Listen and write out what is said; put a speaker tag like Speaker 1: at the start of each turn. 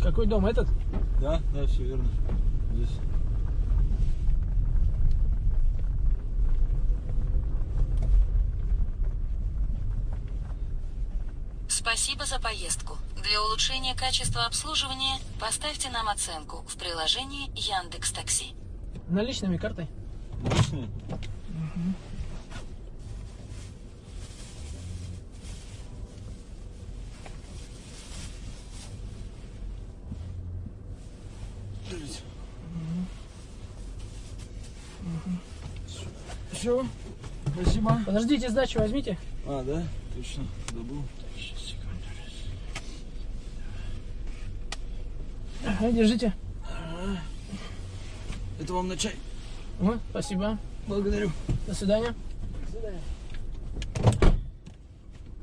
Speaker 1: Какой дом этот?
Speaker 2: Да, да, все верно. Здесь.
Speaker 3: Спасибо за поездку. Для улучшения качества обслуживания поставьте нам оценку в приложении Яндекс.Такси.
Speaker 1: Наличными, картой?
Speaker 2: Личные? Держите. Все. Спасибо.
Speaker 1: Подождите, сдачу возьмите.
Speaker 2: А, да? Точно. Забыл.
Speaker 1: Сейчас, секунду. Ага, держите.
Speaker 2: Это вам на чай.
Speaker 1: Ага, спасибо.
Speaker 2: Благодарю.
Speaker 1: До свидания.
Speaker 2: До свидания.